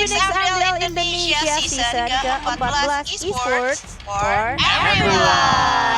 Phoenix Unreal Indonesia Season ke-14 Esports for Everyone.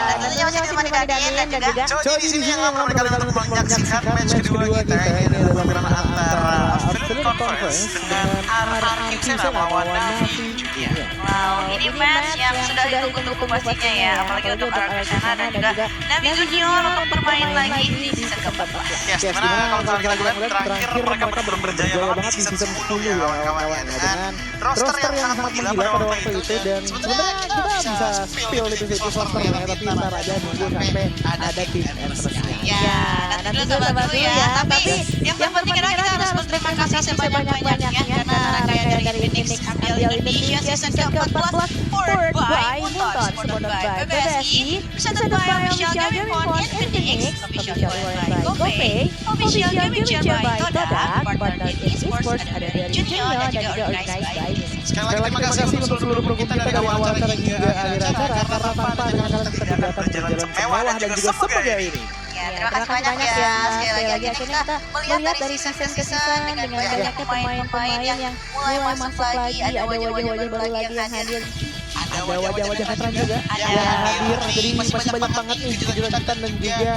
Dan tentunya masih ditemani Daniel dan juga Coy di sini yang melaporkan kalian untuk menyaksikan match kedua kita. Ini adalah pertarungan antara Affiliate Conference dengan RRQ Sena melawan Navi Junior. wow, ini match yang sudah ditunggu-tunggu pastinya ya, apalagi untuk RRQ Sena dan juga Navi Junior untuk bermain lagi di season ke-14. Yes, dimana kalau misalnya kita lihat terakhir mereka belum berjaya banget di season 10 ya kawan-kawan ya, dengan roster yang sangat menggila pada waktu itu. Dan sebenarnya kita bisa spill itu rosternya, tapi ntar aja nunggu sampai ada tim entrance-nya. Ya, nanti dulu sabar dulu ya. Tapi yang terpenting kita harus berterima kasih sebanyak-banyaknya karena rangkaian dari Phoenix Unreal Indonesia Season ke-14 powered by Munton, supported by PBSI, presented by Official Gaming Phone and Phoenix, Official Gaming by GoPay, Official Gaming Chair by Kodak, partner in esports ada dari Junior dan juga organized by Music. Sekali lagi terima kasih untuk seluruh pendukung kita dari awal acara hingga akhir acara, karena tanpa dengan kalian kita tidak akan berjalan semewah dan juga semegah ini. Ya, terima kasih banyak ya. Sekali lagi akhirnya kita melihat dari season ke season dengan banyaknya pemain-pemain yang mulai masuk lagi, ada wajah-wajah baru lagi yang hadir. Ada wajah-wajah veteran juga yang hadir, jadi masih banyak banget nih kejutan dan juga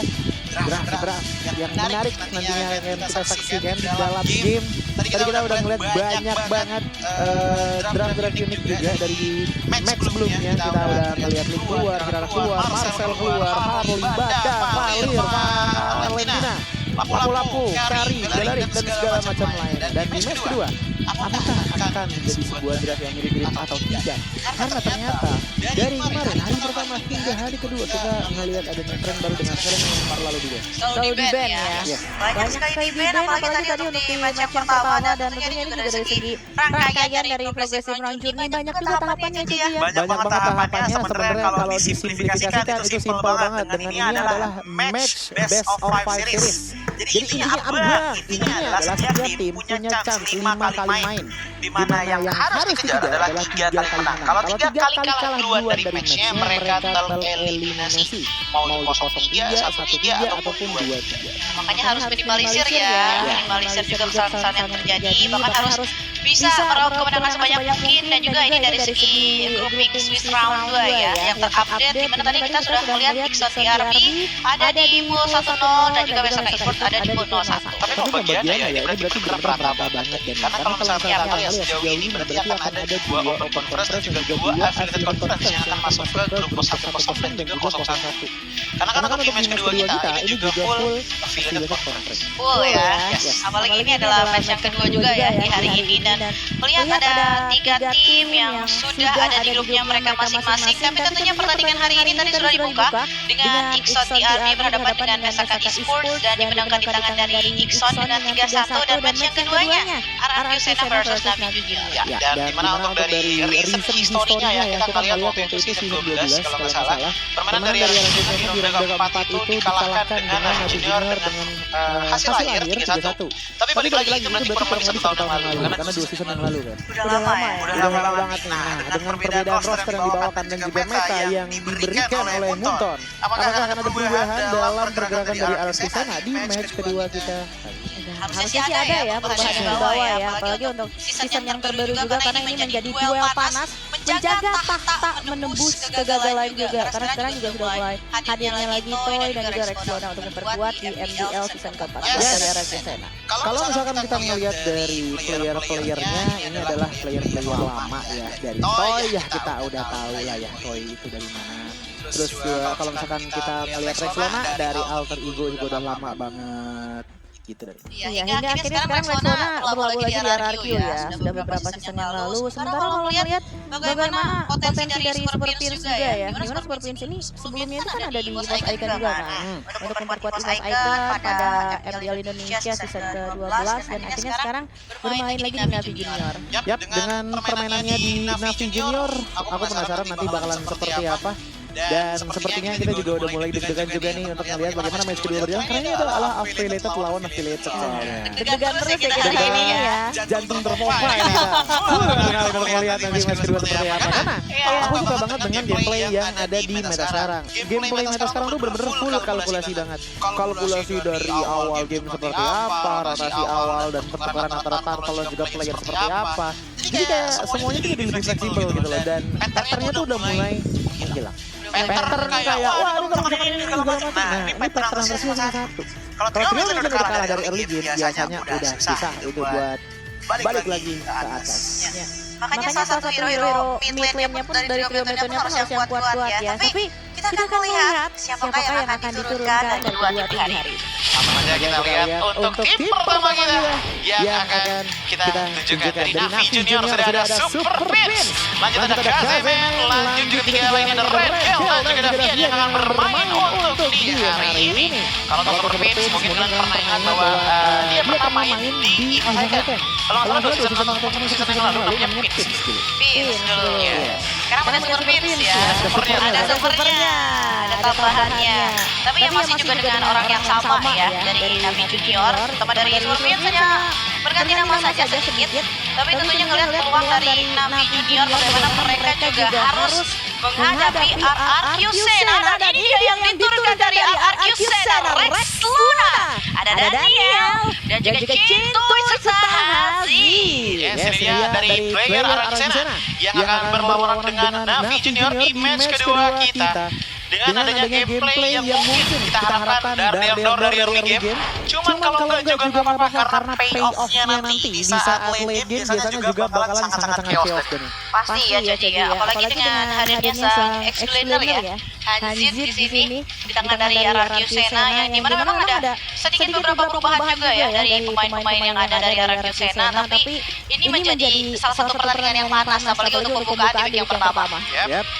draft yang menarik nantinya yang kita saksikan di dalam game. Tadi kita udah ngeliat banyak banget draft unik juga dari match sebelumnya. Kita udah ngeliat Lee keluar, Kirara keluar, Marcel keluar, Harley, Bada, Valir, Valentina, Lapu-Lapu, Kari, Galerik, dan segala macam lain. Dan di match kedua, apakah akan menjadi sebuah draft yang mirip-mirip atau tidak? Karena ternyata dari kemarin hari pertama hingga hari kedua kita ngelihat adanya tren baru dengan film yang lalu juga. Selalu di band ya. Banyak sekali di band, apalagi tadi untuk di match yang pertama dan tentunya ini juga dari segi rangkaian dari Progressive Round Journey banyak juga tahapannya juga ya. Banyak banget tahapannya sebenarnya kalau disimplifikasikan itu simpel banget. Dengan ini adalah match best of 5 series. Jadi intinya apa? Intinya adalah setiap tim punya chance 5 kali main, di mana yang harus dikejar adalah 3 kali menang. Kalau 3 kali kalah duluan dari matchnya, mereka tereliminasi. Mau 0-3, 1-3 ataupun 2-3. Makanya harus minimalisir ya. Minimalisir juga kesalahan-kesalahan yang terjadi. Bahkan harus bisa meraup kemenangan sebanyak mungkin. Dan juga ini dari segi grouping Swiss Round 2 ya, yang terupdate, dimana tadi kita sudah melihat Pixel TRP ada di pool 1-0 dan juga Western Export ada di pool 0-1. Tapi pembagiannya ya ini berarti benar-benar rata banget ya. Karena kalau misalnya kita lihat sejauh ini berarti akan ada 2 Open Conference dan juga 2 Affiliate Conference yang akan masuk ke grup 1-0 dan juga 0-1. Karena kan untuk match kedua kita ini juga full Affiliate Conference. Full ya. Apalagi ini adalah match yang kedua juga ya di hari ini, dan melihat ada 3 tim yang sudah ada di grupnya mereka masing-masing. Tapi tentunya pertandingan hari ini tadi sudah dibuka dengan Ixon TRP berhadapan dengan Mesaka Esports dan dimenangkan di tangan dari Ixon dengan 3-1. Dan match yang keduanya RRQ Sena versus Navi Junior. Ya, dan dimana untuk dari recent historinya ya kita akan lihat waktu itu season 12 kalau nggak salah, permainan dari RRQ Sena di ronde keempat itu dikalahkan dengan Navi Junior dengan hasil akhir 3-1. Tapi balik lagi itu berarti kurang lebih 1 tahun yang lalu, karena 2 season yang lalu kan. Udah lama ya. Udah lama banget nih. Nah, dengan perbedaan roster yang dibawakan dan juga meta yang diberikan oleh Munton, apakah akan ada perubahan dalam pergerakan dari RRQ Sena di match kedua kita? Harusnya sih ada ya perubahan yang dibawa ya, apalagi untuk season yang terbaru juga, karena ini menjadi duel panas menjaga tahta menembus kegagalan juga, karena sekarang juga sudah mulai hadirnya lagi Toy dan juga Rexona untuk memperkuat di MDL season ke-14 dari RRQ Sena. Kalau misalkan kita melihat dari player-playernya, ini adalah player-player lama ya dari Toy ya, kita udah tahu lah ya Toy itu dari mana. Terus kalau misalkan kita melihat Rexona dari Alter Ego juga udah lama banget gitu dari. Iya, hingga akhirnya sekarang Rexona berlabuh lagi di RRQ ya, sudah beberapa season yang lalu. Sementara kalau melihat bagaimana potensi dari Super Pins juga ya, dimana Super Pins ini sebelumnya itu kan ada di Evos Icon juga kan, untuk memperkuat Evos Icon pada MDL Indonesia season ke-12, dan akhirnya sekarang bermain lagi di Navi Junior. Yap, dengan permainannya di Navi Junior, aku penasaran nanti bakalan seperti apa. Dan sepertinya kita juga udah mulai deg-degan juga nih untuk ngelihat bagaimana match kedua berjalan, karena ini adalah affiliated lawan affiliated soalnya. Deg-degan terus ya kita hari ini ya. Jantung terpompa ya kita. Untuk melihat nanti match kedua seperti apa. Karena aku suka banget dengan gameplay yang ada di meta sekarang. Gameplay meta sekarang tuh bener-bener full kalkulasi banget. Kalkulasi dari awal game seperti apa, rotasi awal dan pertukaran antara turtle dan juga player seperti apa. Jadi kayak semuanya tuh jadi lebih fleksibel gitu loh, dan patternnya tuh udah mulai menghilang. Pattern kayak wah ini kalau misalkan ini segala macam. Nah ini pattern tersebut salah satu. Kalau trio misalkan udah kalah dari early game biasanya udah susah itu buat balik lagi ke atas. Makanya salah satu hero mid lane-nya pun dari trio mid lane-nya pun harus yang kuat-kuat ya. Tapi kita akan melihat siapakah yang akan diturunkan dari kedua tim hari ini. Langsung aja kita lihat untuk tim pertama kita yang akan kita tunjukkan dari Navi Junior sudah ada Super Prince. Lanjut ada Kazemen, lanjut juga tiga lainnya ada Red Hell dan juga ada Vian yang akan bermain untuk di hari ini. Kalau Super Prince mungkin kalian pernah ingat bahwa dia pernah main di Event. Kalau nggak salah season yang lalu namanya Pins dulu ya. Sekarang ada Super Prince ya. Ada supernya, ada tambahannya. Tapi yang masih juga dengan orang yang sama ya, dari Navi Junior, sama dari Super Prince hanya berganti nama saja sedikit. Tapi tentunya ngelihat peluang dari Navi Junior bagaimana mereka juga harus menghadapi RRQ Sena. Dan ini dia yang diturunkan dari RRQ Sena, Rex Luna. Ada Daniel dan juga Cintoy serta Hazi. Yes, ini dia dari player RRQ Sena yang akan berlawan dengan Navi Junior di match kedua kita. Dengan adanya gameplay yang mungkin kita harapkan dari early game. Cuman kalau enggak juga nggak apa-apa karena payoff-nya nanti di saat late game biasanya juga bakalan sangat-sangat chaos. Pasti ya jadi ya, apalagi dengan hadirnya sang explainer ya, Hanzid di sini di tangan dari RRQ Sena yang dimana memang ada sedikit beberapa perubahan juga ya dari pemain-pemain yang ada dari RRQ Sena, tapi ini menjadi salah satu pertandingan yang panas apalagi untuk pembukaan di game pertama.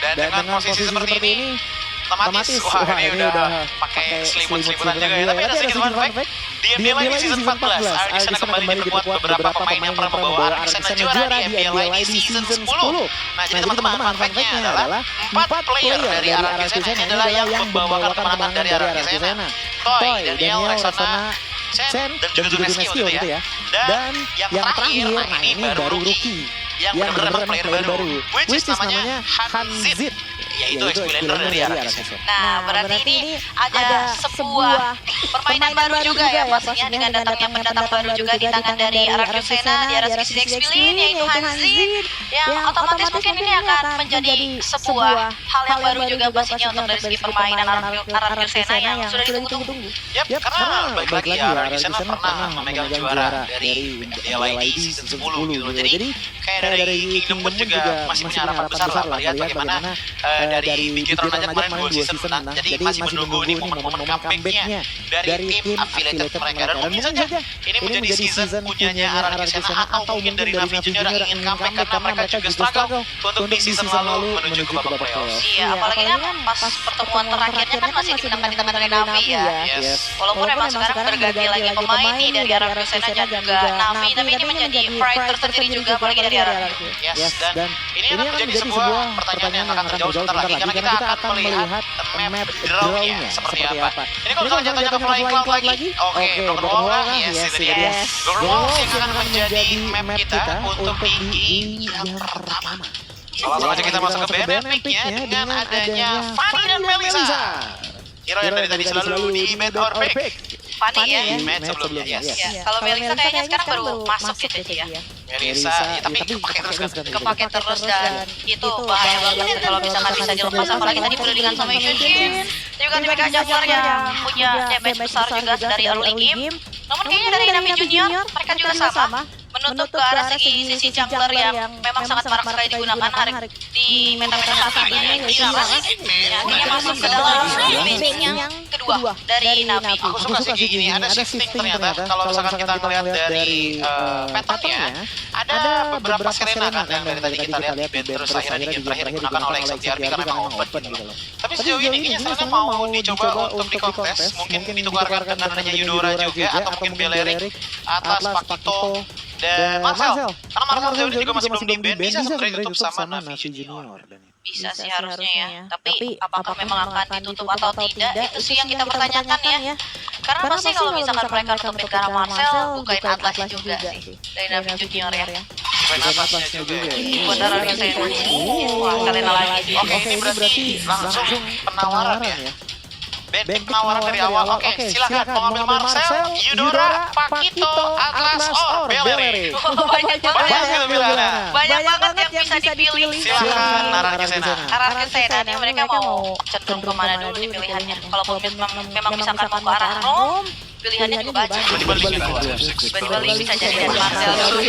Dan dengan posisi seperti ini otomatis, wah ini udah pakai selimut-selimutan juga ya. Tapi ada sedikit fun fact, di MPL lagi season 14, Argisena kembali diperkuat beberapa pemain yang pernah membawa Argisena juara di MPL lagi season 10. Nah jadi teman-teman, fun fact-nya adalah 4 player dari Argisena ini adalah yang membawakan kemenangan dari Argisena. Toy, Daniel, Rexona, Chen, dan juga Zuneski gitu ya. Dan yang terakhir, nah ini baru rookie, yang benar-benar player baru, which is namanya Hanzid. Yaitu explainer dari RRQ. Nah, berarti ini ada sebuah permainan baru juga ya pastinya dengan datangnya pendatang baru juga di tangan dari RRQ Sena di RRQ Xpilin yaitu Hanzid yang otomatis mungkin ini akan menjadi sebuah hal yang baru juga pastinya untuk dari segi permainan RRQ Sena yang sudah ditunggu-tunggu. Yap, karena balik lagi ya RRQ Sena pernah memegang juara dari LID season 10 gitu. Jadi kayak dari Kingdom pun juga masih punya harapan besar lah melihat bagaimana dari Digitron aja kemarin 2 season menang, jadi masih menunggu ini momen-momen comeback-nya dari tim affiliated mereka. Dan mungkin saja ini menjadi season punyanya RRQ Sena atau mungkin dari Navi Junior yang ingin comeback karena mereka juga struggle untuk di season lalu menuju ke babak playoff. Iya, apalagi kan pas pertemuan terakhirnya kan masih dimenangkan di tangan dari Navi ya. Walaupun memang sekarang berganti lagi pemain nih dari RRQ Sena dan juga Navi, tapi ini menjadi pride tersendiri juga apalagi dari RRQ. Yes, dan ini akan menjadi sebuah pertanyaan yang akan terjawab sebentar lagi karena kita akan melihat map draw-nya seperti apa. Ini kalau misalnya jatuhnya ke Flying Cloud lagi, oke, Broken Wall kah? Yes, itu dia. Broken Wall yang akan menjadi map kita untuk di yang pertama. Langsung aja kita masuk ke band epic-nya dengan adanya Fanny dan Melissa. Hero yang dari tadi selalu di band or pick. Fanny ya, match sebelumnya, yes. Kalau Melissa kayaknya sekarang baru masuk gitu ya. Melissa, tapi kepake terus kan? Kepake terus dan itu bahaya banget kalau misalkan bisa dilepas, apalagi tadi perlindungan sama Yushin. Juga Timika Jafar yang punya damage besar juga dari early game. Namun kayaknya dari Navi Junior mereka juga sama menutup ke arah sisi jungler yang memang sangat marak sekali digunakan di meta-meta saat ini. Ini masuk ke dalam lane yang kedua dari Navi. Aku suka sih gini, ada shifting ternyata. Kalau misalkan kita ngeliat dari patternnya, ada beberapa Serena kan yang dari tadi kita lihat di band, terus akhirnya di game terakhir digunakan oleh XRP karena memang open gitu loh. Tapi sejauh ini kayaknya Serena mau dicoba untuk di kontes, mungkin ditukarkan dengan adanya Yudora juga atau mungkin Belerik, Atlas, Pakito, dan Marcel. Karena Marcel ini juga masih belum di band, bisa sebenarnya ditutup sama Navi Junior. Bisa sih harusnya ya, tapi apakah memang akan ditutup atau tidak, itu sih yang kita pertanyakan ya. Karena pasti kalau misalkan mereka nutupin karena Marcel, bukain Atlas juga sih dari Navi Junior ya. Bukain Atlasnya juga ya. Benar harusnya saya. Wah, kalian lagi. Oke, ini berarti langsung penawaran ya. Band penawaran dari awal. Oke, silakan mau ngambil Marcel, Eudora, Pakito, Atlas, or Bellery. Banyak banget. Banyak gitu Milana. Banyak banget yang bisa dipilih. Silakan Ararke Sena. Ararke Sena ini mereka mau cenderung kemana dulu nih pilihannya. Kalau memang misalkan mau ke arah Rom, pilihannya juga banyak. Tiba-tiba Link bisa jadi dari Marcel dulu.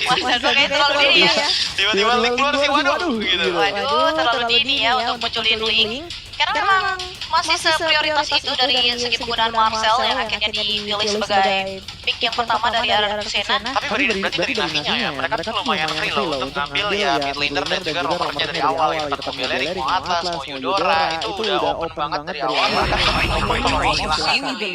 Marcel dulu kayaknya terlalu dini ya. Tiba-tiba Link keluar sih, waduh gitu. Waduh, terlalu dini ya untuk munculin Link. Karena memang masih seprioritas itu dari segi penggunaan Marcel yang akhirnya dipilih sebagai pick yang pertama dari Ararke Sena. Tapi berarti dari Navinya ya, mereka tuh lumayan free loh untuk ngambil ya mid laner dan juga roamernya dari awal ya. Tetap mau Bellery, mau Atlas, mau Eudora, itu udah open banget dari awal.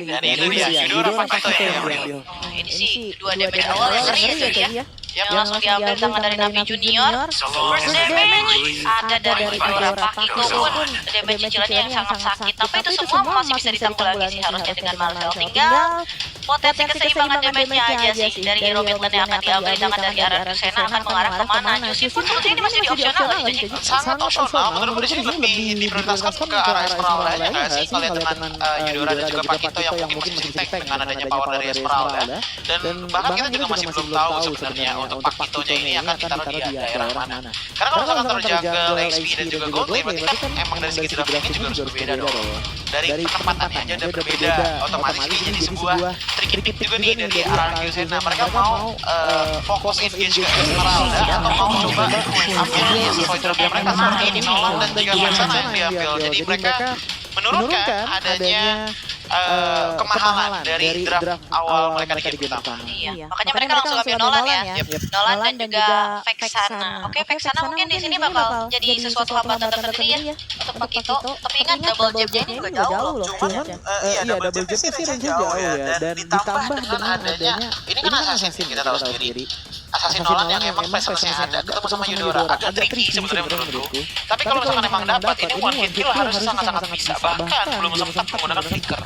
Dan itu dia, Eudora Pakito ya yang real. Ini sih 2 damage awal yang ngeri aja ya. Yang langsung diambil tangan dari Navi Junior. First damage ada dari Eudora Pakito pun damage cicilannya yang sangat sakit. Tapi itu semua masih bisa ditanggulangi sih harusnya dengan Marcel. Tinggal potensi keseimbangan damage-nya aja sih dari hero mid lane yang akan diambil di tangan dari Ararke Sena akan mengarah kemana. Juicy pun sepertinya ini masih di opsional gitu jadi. Sangat opsional, menurut gue sih lebih diprioritaskan ke arah Esmeralda aja nggak sih ngeliat dengan Eudora dan juga Pakito yang mungkin masih tank dengan adanya power dari Esmeralda. Dan bahkan kita juga masih belum tahu sebenarnya untuk Pakitonya ini akan ditaruh di daerah mana. Karena kalau misalkan taruh jungle, XP dan juga gold lane, berarti kan emang dari segi draftingnya juga harus berbeda dong. Dari penempatannya aja udah berbeda, otomatis ini jadi sebuah tricky pick juga nih dari Ararke Sena. Mereka mau fokus engage ke Esmeralda atau mau coba ambil sesuai draftnya mereka seperti ini Nolan dan juga Mansana yang diambil. Jadi mereka menurunkan adanya kemahalan dari draft awal mereka di game pertama. Iya, makanya mereka langsung ambil Nolan ya. Nolan dan juga Vexana. Oke, Vexana mungkin di sini bakal jadi sesuatu hambatan tersendiri ya untuk Pakito. Tapi ingat double jab-nya ini juga jauh loh. Cuman iya double jab sih range jauh ya. Dan ditambah dengan adanya ini kan assassin kita tahu sendiri. Assassin Nolan yang emang presence-nya ada ketemu sama Eudora agak tricky sebenarnya menurutku. Tapi kalau misalkan emang dapat ini one hit kill harus sangat-sangat bisa. Bahkan belum sempat menggunakan flicker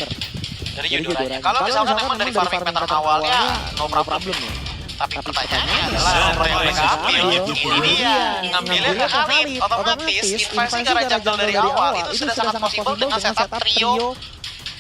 dari Eudora. Kalau misalkan emang dari farming pattern awalnya no problem ya. Tapi pertanyaannya adalah nomor yang mereka ambil ini dia ngambilnya ke Khalid. Otomatis invasi ke arah jungle dari awal itu sudah sangat possible dengan setup trio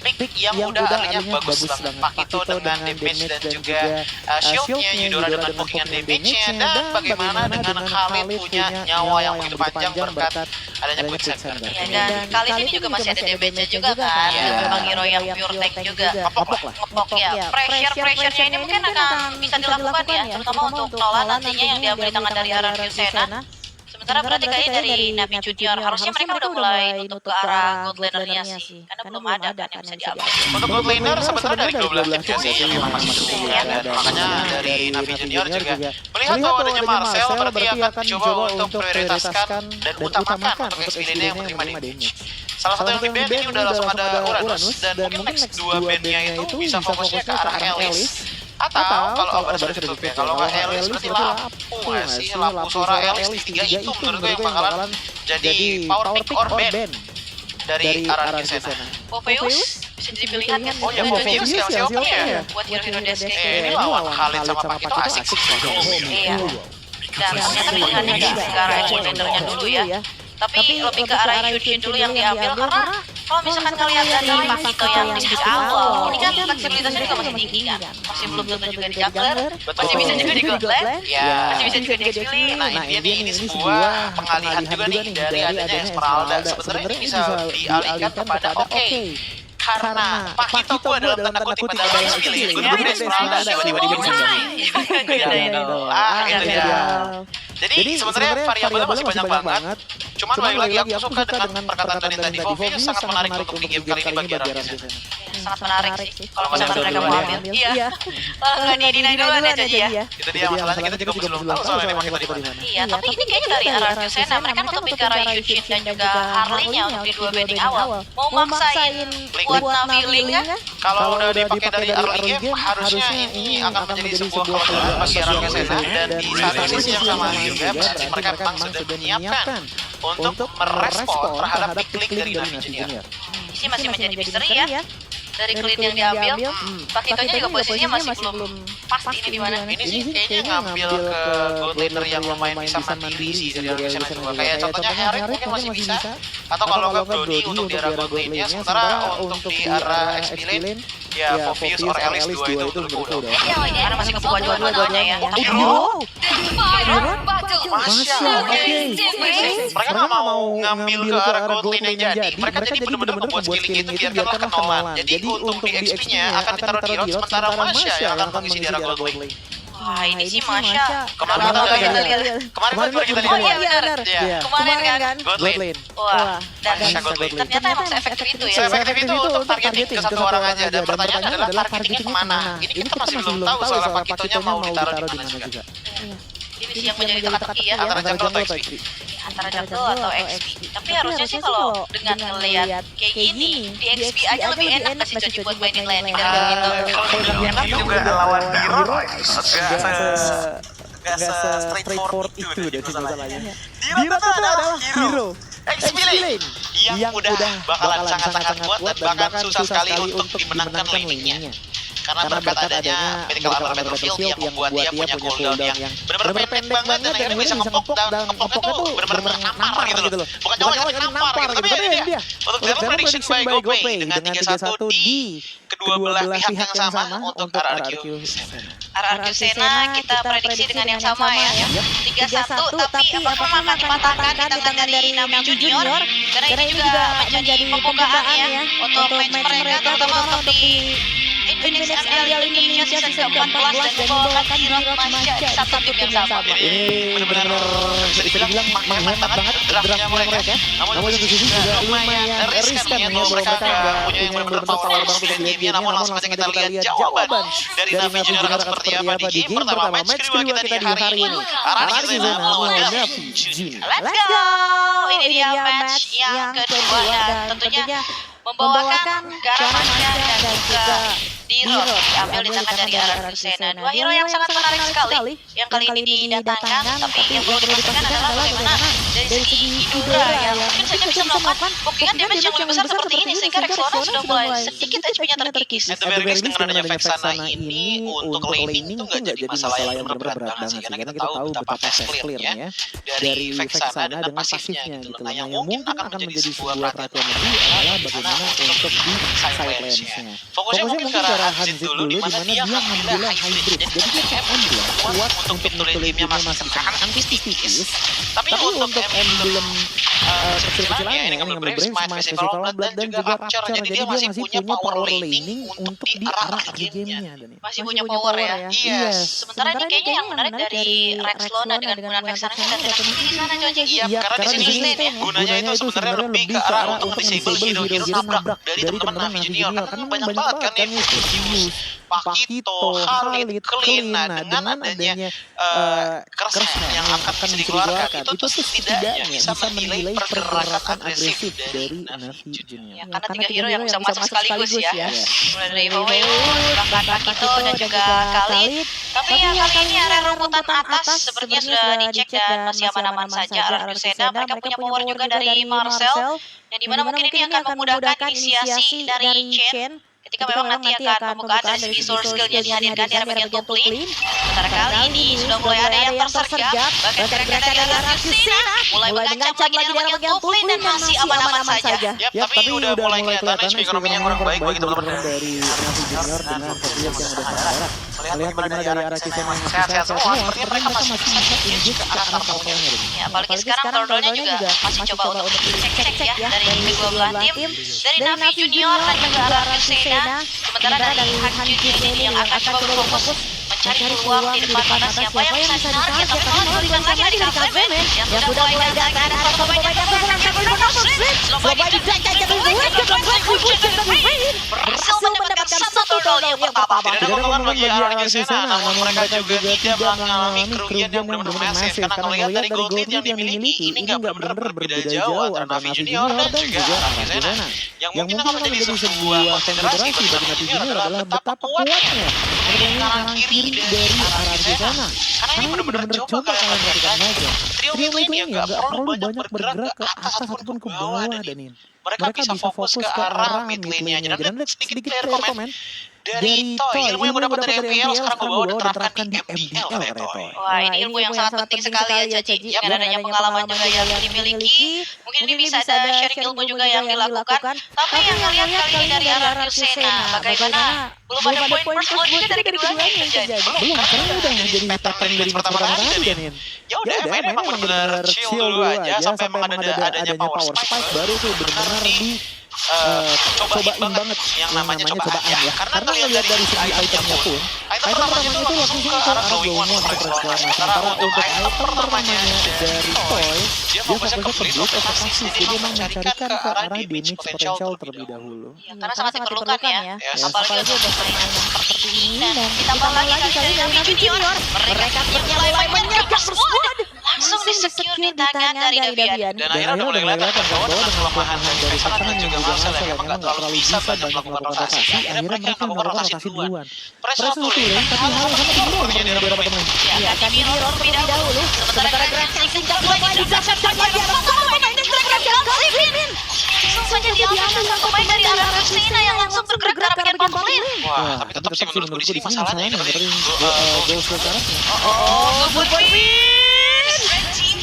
pick yang udah alinya bagus banget. Pakito dengan damage dan juga shieldnya, Eudora dengan pokingan damage-nya, dan bagaimana dengan Khalid punya nyawa yang begitu panjang berkat adanya quicksand. Dan Khalid ini juga masih ada damage-nya juga kan, memang hero yang pure tank juga. Ngepok ya, pressure-nya ini mungkin akan bisa dilakukan ya, terutama untuk Nolan nantinya yang diambil di tangan dari Ararke Sena. Sementara berarti kayaknya dari Navi Junior harusnya mereka udah mulai nutup ke arah gold laner-nya sih. Karena belum ada kan yang bisa diambil. Untuk gold laner sebenarnya dari 12 tim sih memang masih cukup ya. Makanya dari Navi Junior juga melihat bahwa adanya Marcel berarti akan coba untuk prioritaskan dan utamakan untuk XP-nya yang menerima damage. Salah satu yang di band ini udah langsung ada Uranus dan mungkin next 2 bandnya itu bisa fokusnya ke arah Elis. Atau kalau Abar sudah ditutup ya, kalau nggak Elis berarti Lapu nggak sih? Lapu Sora Elis 3 itu menurut gue yang bakalan jadi power pick or ban dari Ararke Sena. Popeyus bisa jadi pilihan kan? Oh ya Popeyus yang siapa ya? Buat hero-hero desk Ini lawan Khalid sama Pakito asik sih. Iya. Dan ternyata pilihannya nggak ke arah extender-nya dulu ya. Tapi lebih ke arah Yushin dulu yang diambil karena kalau misalkan kalian dari Pakito yang di awal, ini kan fleksibilitasnya juga masih tinggi kan, masih belum tentu juga di jungler, masih bisa juga di god lane, masih bisa juga di XP. Nah ini sebuah pengalihan juga nih dari adanya Esmeralda. Sebenarnya ini bisa dialihkan kepada oke. Karena Pakito gue dalam tanda kutip adalah XP ya, Esmeralda tiba-tiba bisa itu dia. Jadi sebenarnya variabelnya masih banyak banget. Cuman balik lagi aku suka dengan perkataan Dani tadi. Vovius sangat menarik untuk di game kali ini bagi Ararke Sena. Sangat menarik sih. Kalau misalkan mereka mau ambil, iya. Kalau nggak di-deny duluan aja ya. Itu dia masalahnya kita juga belum tahu soalnya memang kita di mana. Iya, tapi ini kayaknya dari Ararke Sena mereka nutupin ke arah Yushin dan juga Harley-nya untuk di 2 banding awal. Mau maksain buat Navi Link kan? Kalau udah dipakai dari early game, harusnya ini akan menjadi sebuah kelebihan bagi Ararke Sena. Dan di satu sisi yang sama juga, berarti mereka memang sudah menyiapkan untuk merespon terhadap pick link dari Navi Junior. Ini masih menjadi misteri ya. dari clean yang diambil. Pakitonya juga posisinya masih belum pasti ini di mana. Ini sih kayaknya ngambil ke gold laner yang lumayan bisa mandiri sih dari Archisena juga. Kayak contohnya Herrick mungkin masih bisa. Atau kalau nggak Brody untuk di arah gold lane-nya. Sementara untuk di arah XP lane, ya Phobius or Alice 2 itu menurutku udah. Karena masih kebuka dua-duanya ya. Hero? Masya, oke. Mereka nggak mau ngambil ke arah gold lane yang jadi. Mereka jadi benar-benar membuat skilling itu biarkanlah ke Nolan. Jadi untuk di XP-nya akan ditaruh di road, sementara Masya yang akan mengisi di arah gold lane. Wah, ini sih Masya. Kemarin kita lihat. Oh iya benar. Kemarin kan. Gold lane. Wah, dan Masya gold lane. ternyata emang seefektif itu ya. Efektif itu untuk targeting ke satu orang aja. Dan pertanyaannya adalah targetingnya kemana? Ini kita masih belum tahu soal Pakitonya mau ditaruh di mana juga. Ini sih yang menjadi teka-teki ya. Antara jungle atau XP. Antara jungle atau XP. Tapi harusnya sih kalau dengan ngelihat kayak gini, di XP aja lebih enak kasih Choji buat mainin laning dan gitu. Enak juga lawan Hero. Gak se-straightforward itu deh masalahnya. Hero itu adalah hero XP lane yang udah bakalan sangat-sangat kuat dan bahkan susah sekali untuk dimenangkan lane-nya. Karena berkat adanya Mythical Armor Battlefield yang membuat dia punya cooldown yang benar-benar pendek banget dan akhirnya bisa ngepok dan ngepoknya tuh benar-benar nampar gitu loh. Bukan nyolek tapi nampar gitu. Tapi ini dia. Untuk Devil Prediction by GoPay dengan 3-1 di kedua belah pihak yang sama untuk RRQ RRQ Sena kita prediksi dengan yang sama ya. 3-1 tapi apakah akan dipatahkan di tangan dari Navi Junior? Karena ini juga menjadi pembukaan ya untuk match mereka terutama untuk di Infinix ML Indonesia season ke-14 dan membawakan Hirot Masya di satu tim yang sama. Ini benar-benar bisa dibilang menghemat banget draftnya mereka. Namun di satu sisi juga lumayan riskan ya bahwa mereka nggak punya yang benar-benar power banget untuk di gamenya. Namun langsung saja kita lihat jawaban dari Navi Junior akan seperti apa di game pertama match kedua kita di hari ini. Archisena melawan Navi Junior. Let's go! Ini dia match yang kedua dan tentunya membawakan Garamasya dan juga Diro diambil di tangan dari RRQ Sena. Dua hero yang sangat menarik sekali yang kali ini didatangkan, tapi yang perlu dipastikan adalah bagaimana dari segi Idura yang mungkin saja bisa melakukan bookingan damage yang lebih besar seperti ini sehingga Rexona sudah mulai sedikit HP-nya terkikis. At the very least dengan adanya Vexana ini untuk laning itu nggak jadi masalah yang benar-benar berat banget sih. Karena kita tahu betapa fast clear-nya dari Vexana dengan pasifnya gitu. Nah yang mungkin akan menjadi sebuah perhatian lebih adalah bagaimana untuk di silence-nya. Fokusnya mungkin ke arah Hanzit dulu di mana dia ngambilnya hybrid. Jadi dia kayak emblem kuat untuk nutulin masih sangat tipis. Tapi untuk emblem kecil-kecilannya yang ngambil Brave Smite, Festival Blood dan juga Rapture. Jadi dia masih punya power laning untuk di arah game-nya. Masih punya power ya. Yes. Sementara ini kayaknya yang menarik dari Rexona dengan penggunaan Vexana dan Vexana di sana Coach. Iya, karena di sini gunanya itu sebenarnya lebih ke arah untuk disable hero-hero nabrak dari teman-teman Navi Junior. Karena banyak banget kan ya. Pakito, Khalid, Clean. Nah dengan adanya keresnya yang akan bisa dikeluarkan itu tuh setidaknya bisa menilai pergerakan agresif dari Navi Junior. Ya, karena tiga hero yang bisa masak sekaligus ya. Mulai dari Howeyu, bahkan Pakito dan juga Khalid. Tapi ya kali ini area rebutan atas sepertinya sudah dicek dan masih aman-aman saja. RRQ Sena mereka punya power juga dari Marcel yang dimana mungkin ini akan memudahkan inisiasi dari Chen ketika memang nanti akan pembukaan dari segi source skill-nya dihadirkan di area bagian top lane. Sementara kali ini sudah mulai ada yang tersergap, bahkan mereka dari RRQ Sena mulai mengancam lagi di area bagian top lane dan masih aman-aman saja. Ya, tapi udah mulai kelihatan ekonominya kurang baik bagi teman-teman dari Navi Junior dengan Phobius yang udah merah. Lihat bagaimana dari arah Kisena yang sehat-sehat semua, sepertinya mereka masih bisa injek ke arah totalnya. Ya, apalagi sekarang Tordonya juga masih coba untuk cek-cek ya dari kedua belah tim, dari Navi Junior dan juga RRQ Sena. Sementara dari Han Junior ini yang akan coba berfokus mencari peluang di depan mana siapa yang bisa ditarik, tapi malah diberikan lagi dari Kazeme yang sudah mulai datang dan satu pemain yang berhasil mendapatkan satu gol yang pertama. Tidak ada keuntungan bagi RRQ Sena, namun mereka juga tidak mengalami kerugian yang benar-benar masif. Karena kalau lihat dari gold lead yang dimiliki, ini nggak benar-benar berbeda jauh antara Navi Junior dan juga RRQ Sena. Yang mungkin akan menjadi sebuah konsiderasi bagi Navi Junior adalah betapa kuatnya kanan kiri dari RRQ Sena. Karena ini benar-benar coba kalian perhatikan aja. Trio ini nggak perlu banyak bergerak ke atas ataupun ke bawah, Danin. mereka bisa fokus ke arah mid lane-nya. Dan sedikit player komen dari Toy, ilmu yang gue dapat dari MPL sekarang gue bawa dan terapkan di MPL ya Toy. Wah, ini ilmu yang sangat penting sekali ya Caji. Dengan adanya pengalaman juga yang dimiliki, mungkin ini bisa ada sharing ilmu juga yang dilakukan. Tapi yang ngelihat kali ini dari arah Yusena, bagaimana belum ada poin first blood dari keduanya yang terjadi. Belum, karena udah jadi pattern dari match pertama tadi Danin. Ya udah, main emang bener-bener chill dulu aja sampai emang adanya power spike baru tuh bener-bener cobain banget yang namanya cobaan ya. Karena ngelihat dari segi itemnya pun, item pertamanya itu langsung ke arah glowing one untuk transformasi. Sementara untuk item pertamanya dari Toy, dia fokusnya ke blue atau pasif. Jadi emang mencarikan ke arah damage potential terlebih dahulu. Karena sangat diperlukan ya. Apalagi udah permainan seperti ini dan ditambah lagi kali dari Navi Junior. Mereka mulai menyergap squad. Langsung di-secure di tangan dari Davian. Dan akhirnya udah mulai kelihatan bahwa dengan kelemahan dari Satan dan juga Marcel yang memang gak terlalu bisa banyak melakukan rotasi. Akhirnya mereka melakukan rotasi duluan. Pressure satu lane, tapi hal sama dulu yang dia dapat temen. Ya, akan di mirror terlebih dahulu. Sementara Graxing singkat lagi didasarkan lagi. Satu pemain ini mereka Calvin. Langsung saja diambil sang pemain dari arah Yusena yang langsung bergerak ke arah bagian bottom lane. Wah, tapi tetap sih menurut gue di sini masalahnya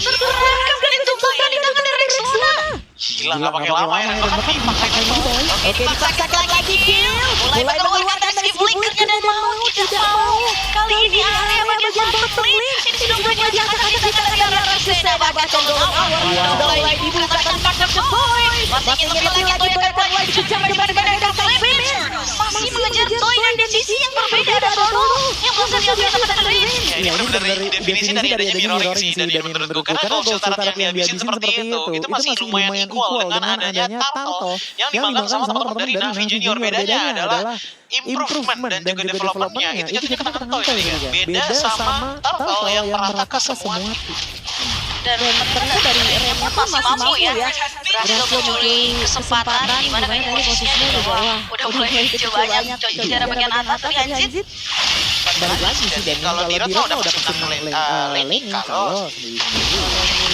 terperangkap dan ditumpulkan di tangan dari Rexona. Gila, gak pakai lama ya. Bahkan dipaksakan lagi. Oke, dipaksakan lagi kill. Mulai mengeluarkan dari flickernya dan mau tidak mau. Kali ini area bagian bottom lane. Ini sudah mulai diangkat di tangan dari arah Rexona. Bahkan Golden Hour sudah mulai dibukakan partner The Boy. Masih ingin lebih lagi Toy akan mulai dikejar dibandingkan dengan Calvin. Masih mengejar Toy dan di sisi yang berbeda ada Lolo yang bisa diambil sama Darin. Ya ini benar dari definisi dari adanya mirroring sih dari menurut gue. Karena goal Sultan yang dihabisin seperti itu masih lumayan equal dengan adanya Tanto yang dimakan sama teman-teman dari Navi Junior. Bedanya adalah improvement dan juga developmentnya. Itu jatuhnya ke tangan Toy nih kan. Beda sama Turtle yang merata ke semua tim. Dan ternyata dari remnya pun masih mampu ya berhasil mencuri kesempatan di mana kali ini posisinya udah mulai kecil banyak di daerah bagian atas tapi Hanzit balik lagi sih dan kalau di Rota udah pesen lane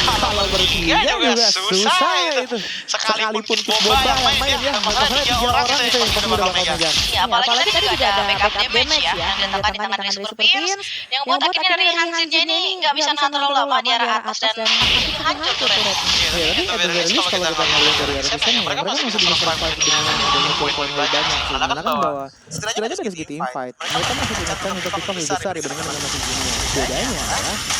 kalau bertiga juga susah itu sekalipun boba yang main ya masalahnya 3 orang itu yang pasti udah bakal megang ya apalagi tadi juga ada backup damage ya yang diletakkan di tangan dari Super Pins yang buat akhirnya dari Hanzitnya ini nggak bisa nahan terlalu lama di arah atas dan hancur turret. Ya, tapi at the very least kalau kita ngeliat dari arah sana, mereka masih bisa survive dengan adanya poin-poin lebih banyak. Karena kan bahwa setidaknya dari segi team fight, mereka masih punya chance untuk pick lebih besar dibandingkan dengan Navi Junior. Bedanya,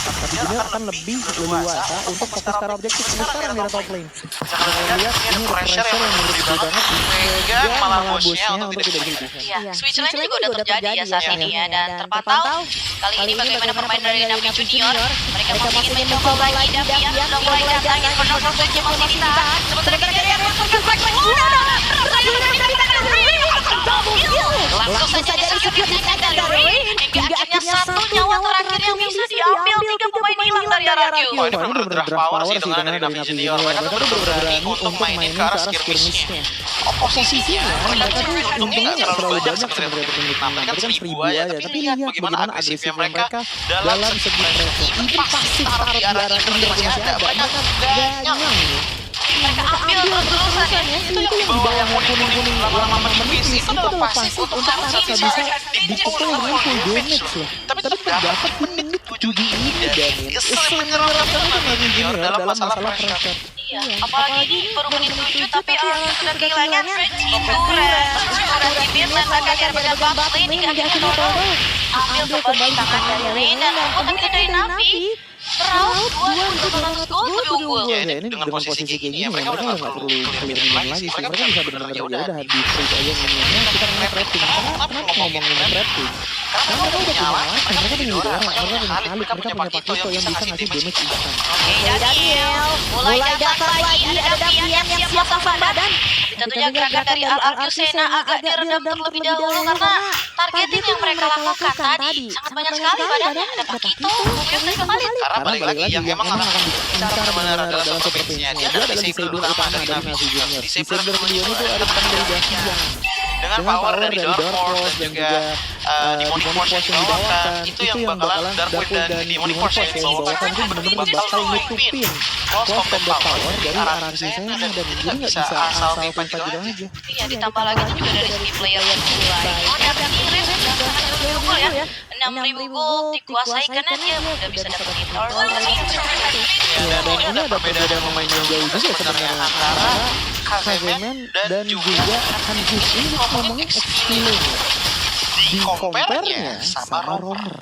Navi Junior akan lebih leluasa untuk fokus ke arah objektif sekarang di top lane. Kita lihat ini pressure yang menurut gue banget dipegang malah bosnya untuk tidak bisa. Iya, switch lane juga udah terjadi ya saat ini ya dan terpantau. Kali ini bagaimana permainan dari Navi Junior? Mereka masih ingin mencoba lagi Davian sudah mulai datangin penonton switch masih ditahan. Sementara Davian masuk ke back langsung saja disebut dengan dari hingga akhirnya satu nyawa terakhir yang bisa diambil 3 pemain hilang dari arah Q. Wah ini bener-bener draft power sih dengan dari Navi Junior. Mereka tuh bener berani untuk mainin ke arah skirmishnya. Posisinya mereka tuh untungnya gak terlalu banyak sebenarnya untuk memiliki menang. Tapi kan 1000 aja. Tapi lihat bagaimana agresifnya mereka dalam segi pressure. Even pasif taruh di arah Tinder masih ada. Mereka ganyang. Mereka ambil terus-terusan ya. Itu yang di bawah yang kuning-kuning lama menipis itu adalah pasif untuk Tarsa bisa dipukul dengan full damage loh. Tapi tetap dapat menit 7 ini dan keselin menyerang rasanya Navi Junior dalam masalah pressure. Iya, apalagi baru menit 7 tapi sudah kehilangan sudah dibir dan akhirnya bagian bot lane hingga akhirnya Toro ambil kembali tangan dari lane dan membuat akhirnya dari Navi Raut 2.200 gold lebih unggul. Ya ini dengan posisi kayak gini mereka udah gak perlu clear minion lagi sih. Mereka bisa bener-bener ya udah di freeze aja minionnya. Kita nge-trapping. Kenapa ngomongin trapping? Karena mereka udah punya alasan. Mereka punya udara, mereka punya Khalid, mereka punya Pakito yang bisa ngasih damage instan. Oke Daniel mulai datang lagi ada Davian yang siap pasang badan. Tentunya gerakan dari RRQ Sena agak diredam terlebih dahulu karena targeting yang mereka lakukan tadi sangat banyak sekali badannya. Ada Pakito, kemudian mereka Khalid. Karena balik lagi yang emang akan bicara benar-benar dalam supervisinya dia adalah disable utama dari Navi Junior. Disable kedua itu ada peran dari Davian dengan power dari Dark Force dan juga Demonic Force yang dibawakan, itu yang bakalan Dark Wave dan Demonic Force yang dibawakan itu benar-benar bakal nutupin close combat power dari RRQ Sena, dan jadi nggak bisa asal pipe gitu aja. Iya, ditambah lagi itu juga dari segi player yang mulai. Oh, dan ini Ren udah sangat unggul ya. 6.000 gold dikuasai karena dia udah bisa dapetin Torment. Ya, dan ini ada perbedaan pemain yang jauh juga sebenarnya antara Kazeman dan juga Hanjus. Ini ngomongin XP-nya di compare-nya sama Romer.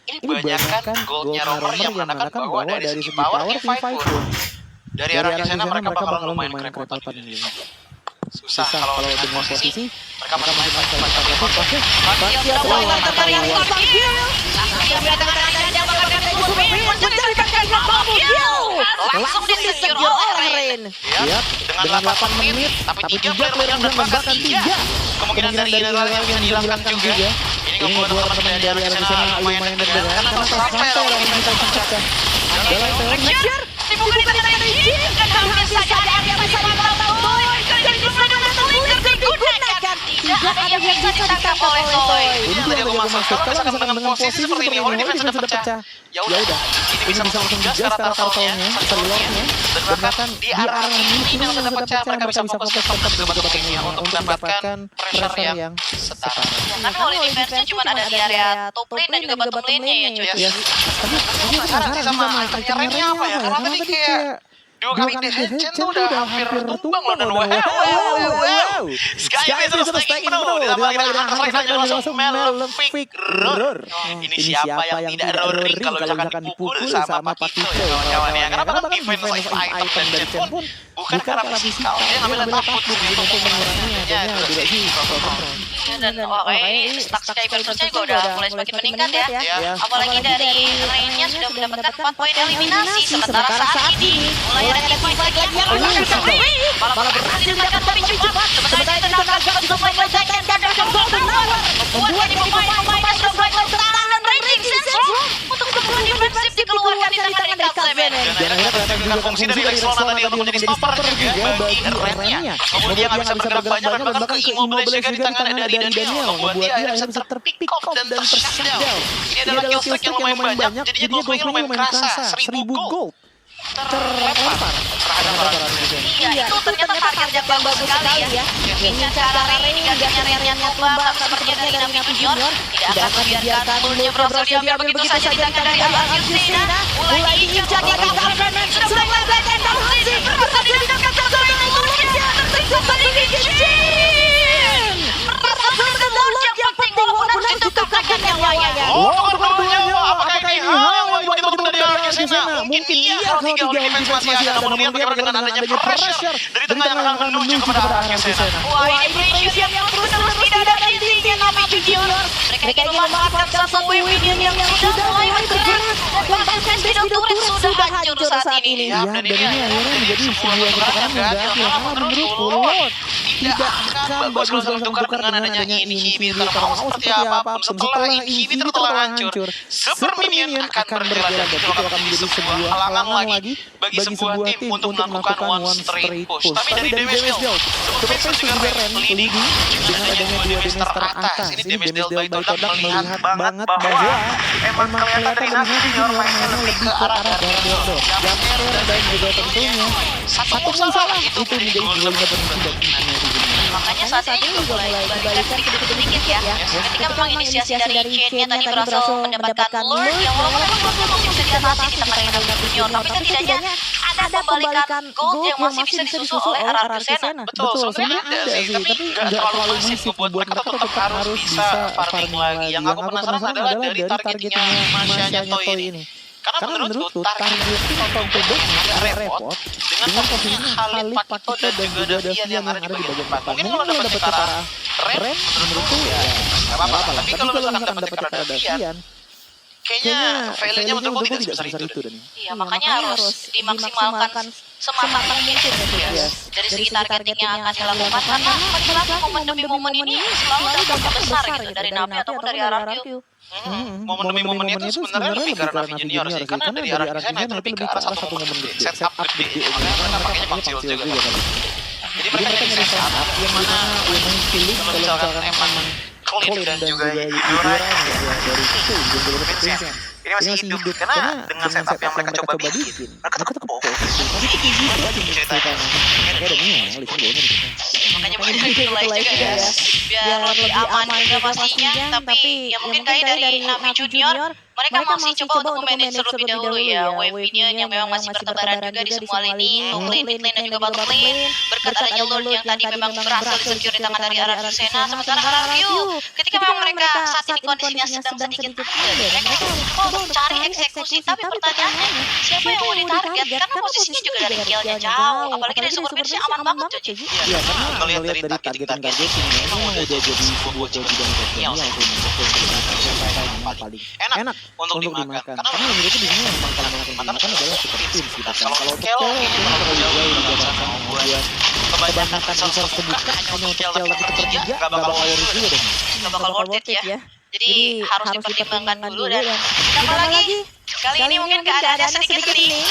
Ini banyak kan goldnya Romer yang menandakan bahwa dari segi power Five pun dari arah sana mereka bakal lumayan kerepotan ini. Susah kalau dengan posisi mereka bakal main langsung di-secure oleh Ren. Ya, dengan 8 menit tapi 3 player yang menembakkan 3. Kemungkinan dari general yang bisa dihilangkan juga. Ini ngebuat teman-teman dari arah sana lumayan deg-degan karena sampai orang bisa pecahkan. Dalam teori dibuka di tangan Jin dan hampir saja ada yang bisa dipotong. Dan digunakan Flicker digunakan. Tidak ada yang bisa ditangkap oleh Toy. Ini tadi aku maksud, kalau misalkan dengan posisi seperti ini, Holy Defense sudah pecah. Ya udah, ini bisa langsung gas ke turtle-nya, ke lord-nya, dan bahkan di arah ini yang sudah pecah, mereka bisa fokus ke battle lane-nya untuk mendapatkan pressure yang setara. Karena Holy Defense-nya cuma ada di area top lane dan juga bottom lane-nya ya cuy. Tapi aku penasaran sih sama itemnya apa ya, karena tadi kayak dua kali Dehenchen tuh udah hampir tumbang loh, dan wow, Sky bisa stacking bro, ditambah lagi dengan Hunter Strike dan langsung Malefic Roar. Ini siapa yang tidak roaring kalau misalkan dipukul sama Pakito ya kawan-kawan ya, karena bahkan defense item dari Chen pun bukan karena fisikal, dia ngambil takut gitu untuk mengurangi adanya durasi kontrol. Dan ini stack Sky Burst-nya juga udah mulai semakin meningkat ya. Apalagi dari Rain-nya sudah mendapatkan 4 poin eliminasi, sementara saat ini mulai ada fight lagi yang malah berhasil mendapatkan pemicu cepat. Sementara itu Naga juga mulai meledakan dan akan golden hour membuat ini pemain-pemain yang sudah mulai bertahan dan raging sense untuk keperluan defensif dikeluarkan di tangan dari Kazemen. Dan akhirnya kelihatan juga fungsi dari Rexona tadi untuk menjadi stopper juga bagi Ren-nya. Kemudian dia nggak bisa bergerak banyak dan bahkan ke-immobilize juga di tangan dari Daniel, membuat dia akhirnya bisa terpick off dan ter-shutdown. Ini adalah kill streak yang lumayan banyak, jadinya gold-nya lumayan kerasa, 1000 gold terlempar terhadap orang Indonesia. Iya, itu ternyata target yang bagus sekali ya. Dengan cara Rain hingga Ren yang tumbang sepertinya dari Navi Junior tidak akan membiarkan mulutnya berhasil diambil begitu saja di tangan dari Al-Akhir Sena. Mulai diinjak di Kazemen, sudah mulai meledakan dan Hansi berhasil didapatkan golden mulutnya tertentu pada Jin. Berhasil Lord yang penting walaupun harus ditukarkan nyawanya. Apakah ini hal yang begitu untuk dari Al-Akhir Sena? Mungkin iya kalau 3 Holy Defense masih ada, namun dia bagaimana dengan adanya pressure dari tengah yang akan menuju kepada Al-Akhir Sena. Wah, ini pressure yang terus-menerus tidak ada hentinya Navi Junior. Mereka ingin memanfaatkan satu win yang sudah mulai bergerak dan bahkan Speedo Turret sudah hancur saat ini. Ya, dan ini akhirnya menjadi sebuah pertukaran yang gak adil. Karena menurutku Lord tidak akan bagus kalau ditukar dengan adanya inhibitor. Mau seperti apapun setelah inhibitor telah hancur, Super Minion akan berjalan dan itu akan menjadi sebuah halangan lagi bagi sebuah tim untuk melakukan one straight push. Tapi dari damage deal, Super Face juga Ren leading dengan adanya 2 damage teratas. Ini damage deal by Todak melihat banget bahwa emang kelihatan dari Navi Junior mainnya lebih ke arah Daredevil, Jammer dan juga tentunya satu masalah itu menjadi golnya berhenti dari Navi Junior. Makanya saat ini juga mulai dibalikan sedikit-sedikit ya. Ketika memang inisiasi dari Chain-nya tadi berhasil mendapatkan lure yang walaupun memang bisa diatasi di tangan Navi Junior, tapi setidaknya ada pembalikan gold yang masih bisa disusul oleh RRQ Sena. Betul, sebenarnya ada sih, tapi nggak terlalu masif buat mereka tetap harus bisa farming lagi. Yang aku penasaran adalah dari targetnya Masyanya Toy ini. Karena menurutku targetnya Tom Tobaknya agak repot dengan posisinya Khalid, Pakito dan juga Davian yang ada di bagian depan. Mungkin kalau dapat ke arah Ren, menurutku ya nggak apa-apa. Tapi kalau misalkan dapat ke arah Davian, kayaknya value-nya menurutku tidak sebesar itu. Iya, makanya harus dimaksimalkan sematang mungkin ya. Dari segi targeting yang akan dilakukan, karena lagi-lagi momen demi momen ini selalu dampak besar gitu dari Navi ataupun dari RRQ. Momen demi momen itu sebenarnya lebih karena Navi Junior sih, karena dari arah sana itu lebih ke arah satu momen gede, setup gede, makanya mereka pakainya Pangsil juga kan. Jadi mereka nyari setup yang mana main feeling kalau misalkan emang Colin dan juga Yudora dari itu Prince-nya. Ini masih hidup karena dengan setup yang mereka coba bikin, mereka tetap fokus. Tapi gitu aja ceritanya. Kayak ada Mia, Lisa Boynya di situ. Makanya banyak mulai juga ya, biar lebih aman juga pastinya. Tapi ya mungkin kayak dari Navi Junior, mereka masih coba untuk memanage terlebih dahulu ya wave minion yang memang masih bertebaran juga di semua lini, top lane, mid lane dan juga bottom lane. Berkat adanya Lord yang tadi memang berhasil disecure di tangan dari RRQ Sena. Sementara RRQ ketika memang mereka saat ini kondisinya sedang sedikit under, mereka coba untuk cari eksekusi. Tapi pertanyaannya, siapa yang mau ditarget? Karena posisinya juga dari kill-nya jauh. Apalagi dari super versi aman banget Joji. Iya, karena ngelihat dari targeting-targetingnya memang udah jadi sebuah kewajiban yang paling enak untuk dimakan. Karena menurutku di sini yang paling enak untuk dimakan adalah super team sih. Kalau untuk kill ini terlalu jauh juga sama membuat kebanyakan resource kebuka hanya untuk kill tapi kepertiga gak bakal worth it juga deh. Gak bakal worth it ya. Jadi harus dipertimbangkan dulu dan ditambah lagi kali ini mungkin keadaannya sedikit hening.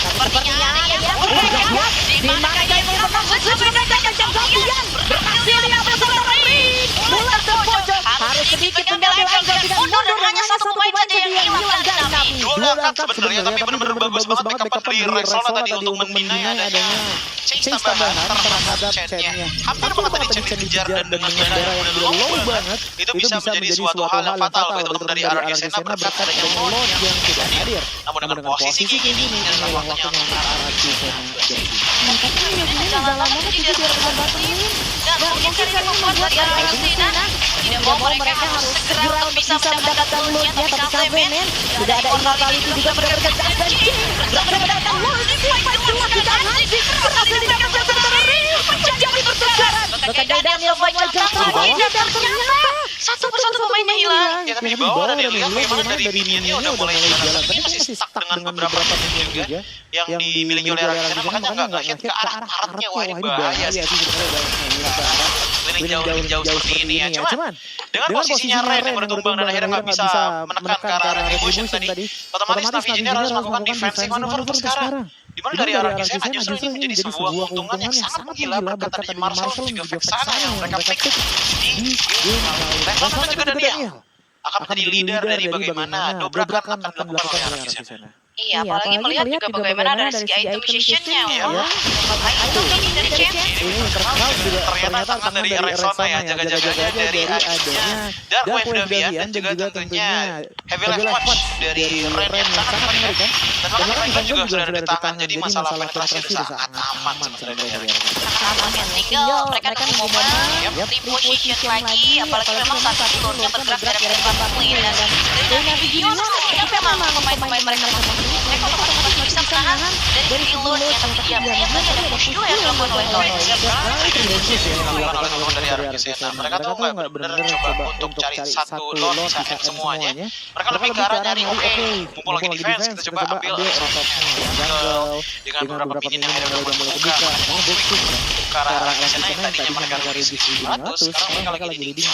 Sepertinya ada yang berbeda. Di mana kayaknya ini berhasil menjadi champion. Berhasil yang berseling. Mulai ke pojok. Harus sedikit mengambil angle tidak mundur dan hanya satu pemain saja yang hilang dari Navi. Dua angkat sebenarnya tapi benar-benar bagus banget backup dari Rexona tadi untuk mendinai adanya change tambahan terhadap chainnya. Hampir banget tadi chain dikejar dan dengan darah yang udah low banget itu bisa menjadi suatu hal yang fatal untuk dari RRQ Sena berkat adanya Lord yang tidak hadir. Namun dengan posisi kayak gini adalah waktunya untuk RRQ Sena jadi. Jalan lama tidak berbantu dan mungkin kali ini membuat dari RRQ Sena tidak mau mereka harus segera untuk bisa mendapatkan lootnya tapi Kazemen sudah ada immortality juga bergerak dan bersama mendapatkan loot di fight dua kita Hanzik berhasil didapatkan dari menjadi pertukaran maka Daniel banyak sekali dan ternyata satu persatu pemainnya hilang. Ya tapi di bawah dan dilihat bagaimana dari minionnya udah mulai jalan. Tapi masih stuck dengan beberapa minion juga yang dimiliki oleh RRQ Sena. Makanya nggak hit ke arah karetnya. Wah ini bahaya sih. Lini jauh seperti ini ya. Cuman dengan posisinya Ren yang bertumbang dan akhirnya nggak bisa menekan ke arah Retribution tadi, otomatis Navi Junior harus melakukan defensive maneuver untuk sekarang. Dimana dari RRQ Sena justru ini menjadi sebuah keuntungan yang sangat gila berkat adanya Marshall dan juga Vexana yang mereka pick di game Rexona dan juga Daniel akan menjadi leader dari bagaimana dobrakan akan dilakukan oleh RRQ Sena. Iya, apalagi melihat juga bagaimana dari segi item musician-nya ya. Item ini dari champion. Ini terkenal juga ternyata tangan dari Rexona ya, jaga-jaga dari adanya Dark Wave Davian dan juga tentunya Heavy Life Watch dari Ren yang sangat mengerikan. Dan bahkan Ivan juga sudah ada di tangan, jadi masalah penetrasi sudah sangat aman sebenarnya. Aman, tinggal mereka nunggu momen reposition lagi, apalagi memang saat ini Lordnya bergerak dari depan lane dan dari Navi Junior yang memang pemain-pemain mereka mereka otomatis bisa menahan dari Lord yang tapi diamnya tadi ada push dulu yang dilakukan oleh Lord. Dari RRQ Sena, mereka tuh nggak benar-benar coba untuk cari satu Lord bisa end semuanya. Mereka lebih ke arah nyari oke, mumpung lagi defense kita coba ambil dengan beberapa minion yang akhirnya udah mulai kebuka. Ke arah RRQ Sena yang tadinya mereka rilis 1.700, sekarang mereka lagi leading.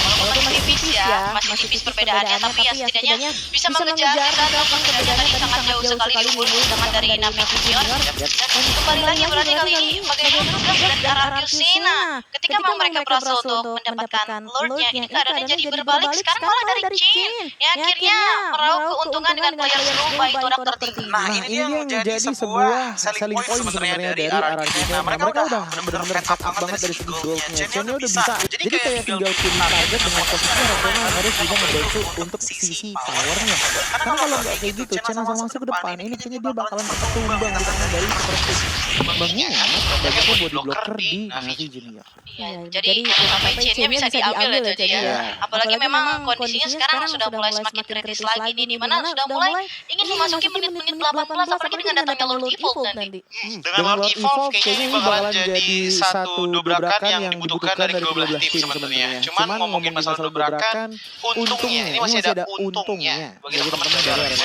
Walaupun masih tipis ya, masih tipis perbedaannya, tapi ya setidaknya bisa mengejar dan perbedaannya tadi sangat jauh sekali unggul dengan dari Navi Junior. Dan kembali lagi berarti kali ini bagaimana tugas dari RRQ Sena ketika mereka berhasil untuk mendapatkan Lordnya, ini keadaannya jadi berbalik sekarang malah dari Jin yang akhirnya meraup keuntungan dengan player serupa itu Dr. Ting. Nah ini dia menjadi sebuah selling point sebenarnya dari RRQ Sena. Mereka udah benar-benar set up banget dari segi goldnya. Channel udah bisa, jadi kayak tinggal pin target dengan posisinya Rexona harus bisa membantu untuk sisi powernya. Karena kalau nggak kayak gitu, channel sama masuk ke depan ini kayaknya dia bakalan ketumbang di tengah dari seperti mengingat banyaknya body blocker di Navi Junior. Iya, jadi sampai chainnya bisa diambil ya jadi ya. Apalagi memang kondisinya sekarang sudah mulai semakin kritis lagi nih, di mana sudah mulai ingin memasuki menit-menit 18 apalagi dengan datangnya Lord Evolve nanti. Dengan Lord Evolve kayaknya ini bakalan jadi satu dobrakan yang dibutuhkan dari kedua belah tim sebenarnya. Cuman ngomongin masalah dobrakan, untungnya ini masih ada untungnya bagi teman-teman dari RRQ.